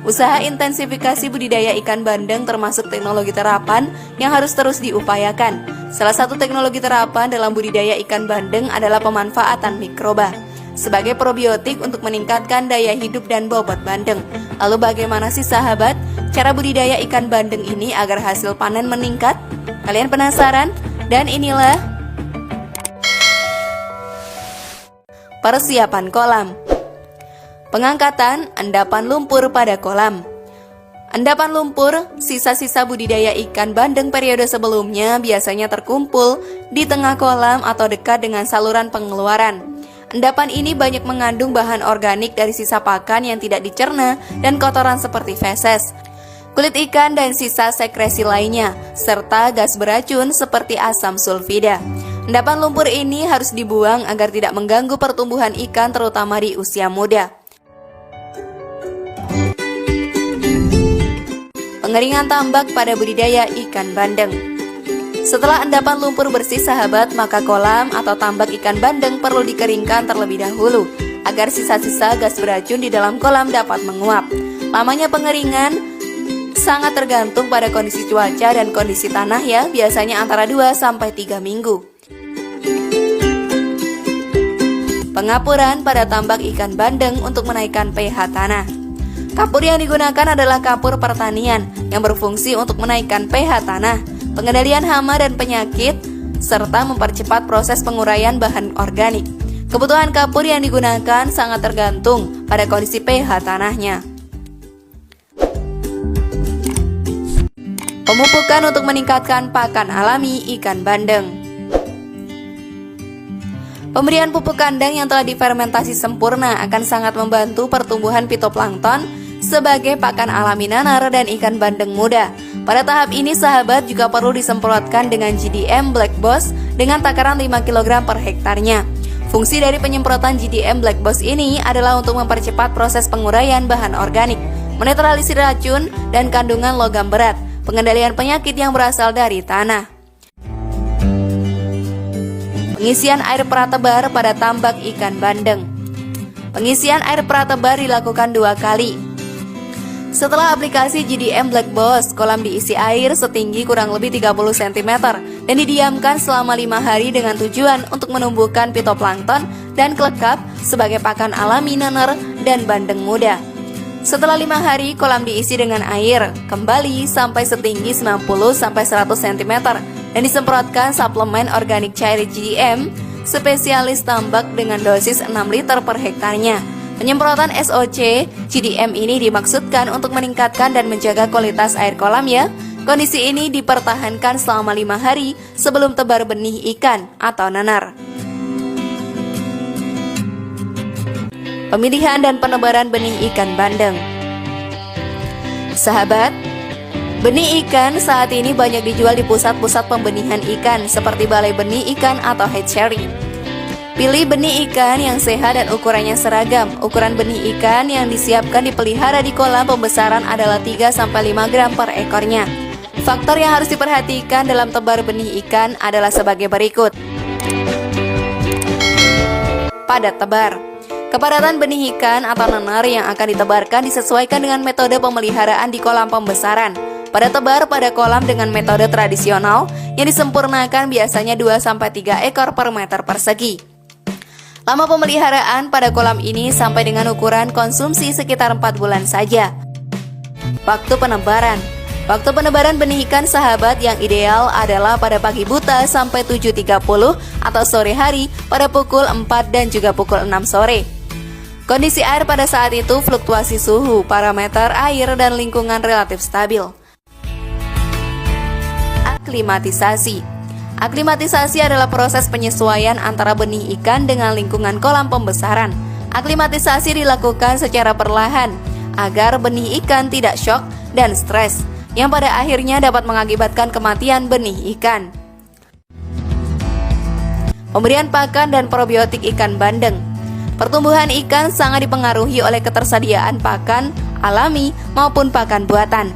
Usaha intensifikasi budidaya ikan bandeng termasuk teknologi terapan yang harus terus diupayakan. Salah satu teknologi terapan dalam budidaya ikan bandeng adalah pemanfaatan mikroba sebagai probiotik untuk meningkatkan daya hidup dan bobot bandeng. Lalu bagaimana sih sahabat cara budidaya ikan bandeng ini agar hasil panen meningkat? Kalian penasaran? Dan inilah persiapan kolam. Pengangkatan endapan lumpur pada kolam. Endapan lumpur, sisa-sisa budidaya ikan bandeng periode sebelumnya biasanya terkumpul di tengah kolam atau dekat dengan saluran pengeluaran. Endapan ini banyak mengandung bahan organik dari sisa pakan yang tidak dicerna dan kotoran seperti feses, kulit ikan dan sisa sekresi lainnya, serta gas beracun seperti asam sulfida. Endapan lumpur ini harus dibuang agar tidak mengganggu pertumbuhan ikan terutama di usia muda. Pengeringan tambak pada budidaya ikan bandeng. Setelah endapan lumpur bersih sahabat, maka kolam atau tambak ikan bandeng perlu dikeringkan terlebih dahulu agar sisa-sisa gas beracun di dalam kolam dapat menguap. Lamanya pengeringan sangat tergantung pada kondisi cuaca dan kondisi tanah ya, biasanya antara 2-3 minggu. Pengapuran pada tambak ikan bandeng untuk menaikkan pH tanah. Kapur yang digunakan adalah kapur pertanian yang berfungsi untuk menaikkan pH tanah, pengendalian hama dan penyakit, serta mempercepat proses penguraian bahan organik. Kebutuhan kapur yang digunakan sangat tergantung pada kondisi pH tanahnya. Pemupukan untuk meningkatkan pakan alami ikan bandeng. Pemberian pupuk kandang yang telah difermentasi sempurna akan sangat membantu pertumbuhan fitoplankton sebagai pakan alami nanar dan ikan bandeng muda. Pada tahap ini sahabat juga perlu disemprotkan dengan GDM Black Boss dengan takaran 5 kg per hektarnya. Fungsi dari penyemprotan GDM Black Boss ini adalah untuk mempercepat proses penguraian bahan organik, menetralisir racun dan kandungan logam berat, pengendalian penyakit yang berasal dari tanah. Pengisian air pratebar pada tambak ikan bandeng. Pengisian air pratebar dilakukan 2 kali. Setelah aplikasi GDM Black Boss, kolam diisi air setinggi kurang lebih 30 cm dan didiamkan selama 5 hari dengan tujuan untuk menumbuhkan fitoplankton dan klekap sebagai pakan alami nanar dan bandeng muda. Setelah 5 hari, kolam diisi dengan air kembali sampai setinggi 90-100 cm dan disemprotkan suplemen organik cair GDM spesialis tambak dengan dosis 6 liter per hektarnya. Penyemprotan SOC GDM ini dimaksudkan untuk meningkatkan dan menjaga kualitas air kolam ya. Kondisi ini dipertahankan selama 5 hari sebelum tebar benih ikan atau nanar. Pemilihan dan penebaran benih ikan bandeng. Sahabat, benih ikan saat ini banyak dijual di pusat-pusat pembenihan ikan seperti balai benih ikan atau hatchery. Pilih benih ikan yang sehat dan ukurannya seragam. Ukuran benih ikan yang disiapkan dipelihara di kolam pembesaran adalah 3-5 gram per ekornya. Faktor yang harus diperhatikan dalam tebar benih ikan adalah sebagai berikut. Padat tebar. Kepadatan benih ikan atau nanar yang akan ditebarkan disesuaikan dengan metode pemeliharaan di kolam pembesaran. Padat tebar pada kolam dengan metode tradisional yang disempurnakan biasanya 2-3 ekor per meter persegi. Lama pemeliharaan pada kolam ini sampai dengan ukuran konsumsi sekitar 4 bulan saja. Waktu penebaran. Waktu penebaran benih ikan sahabat yang ideal adalah pada pagi buta sampai 7.30 atau sore hari pada pukul 4 dan juga pukul 6 sore. Kondisi air pada saat itu fluktuasi suhu, parameter air dan lingkungan relatif stabil. Aklimatisasi. Aklimatisasi adalah proses penyesuaian antara benih ikan dengan lingkungan kolam pembesaran. Aklimatisasi dilakukan secara perlahan agar benih ikan tidak syok dan stres, yang pada akhirnya dapat mengakibatkan kematian benih ikan. Pemberian pakan dan probiotik ikan bandeng. Pertumbuhan ikan sangat dipengaruhi oleh ketersediaan pakan alami maupun pakan buatan.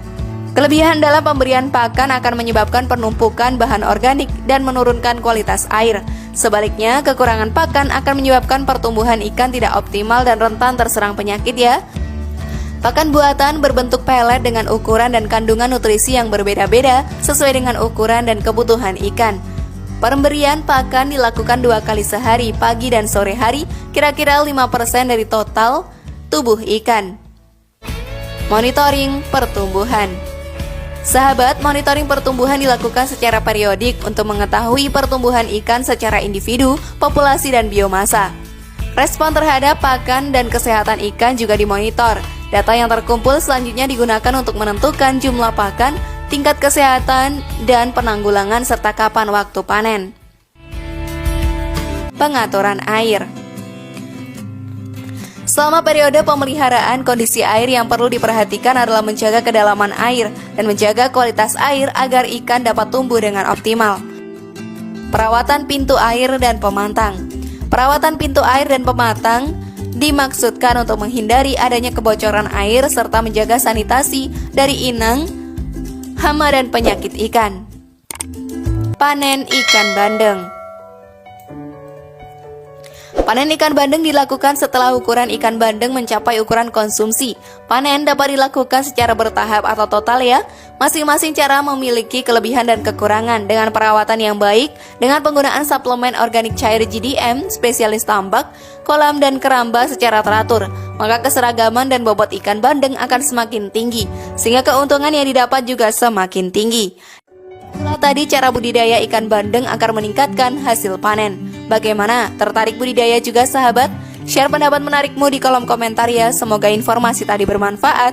Kelebihan dalam pemberian pakan akan menyebabkan penumpukan bahan organik dan menurunkan kualitas air. Sebaliknya, kekurangan pakan akan menyebabkan pertumbuhan ikan tidak optimal dan rentan terserang penyakit ya. Pakan buatan berbentuk pelet dengan ukuran dan kandungan nutrisi yang berbeda-beda sesuai dengan ukuran dan kebutuhan ikan. Pemberian pakan dilakukan 2 kali sehari, pagi dan sore hari, kira-kira 5% dari total tubuh ikan. Monitoring pertumbuhan. Sahabat, monitoring pertumbuhan dilakukan secara periodik untuk mengetahui pertumbuhan ikan secara individu, populasi, dan biomasa. Respon terhadap pakan dan kesehatan ikan juga dimonitor. Data yang terkumpul selanjutnya digunakan untuk menentukan jumlah pakan, tingkat kesehatan, dan penanggulangan serta kapan waktu panen. Pengaturan air. Selama periode pemeliharaan, kondisi air yang perlu diperhatikan adalah menjaga kedalaman air dan menjaga kualitas air agar ikan dapat tumbuh dengan optimal. Perawatan pintu air dan pemantang. Perawatan pintu air dan pematang dimaksudkan untuk menghindari adanya kebocoran air serta menjaga sanitasi dari inang, hama, dan penyakit ikan. Panen ikan bandeng. Panen ikan bandeng dilakukan setelah ukuran ikan bandeng mencapai ukuran konsumsi. Panen dapat dilakukan secara bertahap atau total ya. Masing-masing cara memiliki kelebihan dan kekurangan. Dengan perawatan yang baik, dengan penggunaan suplemen organik cair GDM, spesialis tambak, kolam, dan keramba secara teratur, maka keseragaman dan bobot ikan bandeng akan semakin tinggi, sehingga keuntungan yang didapat juga semakin tinggi. Itulah tadi cara budidaya ikan bandeng agar meningkatkan hasil panen. Bagaimana? Tertarik budidaya juga sahabat? Share pendapat menarikmu di kolom komentar ya. Semoga informasi tadi bermanfaat.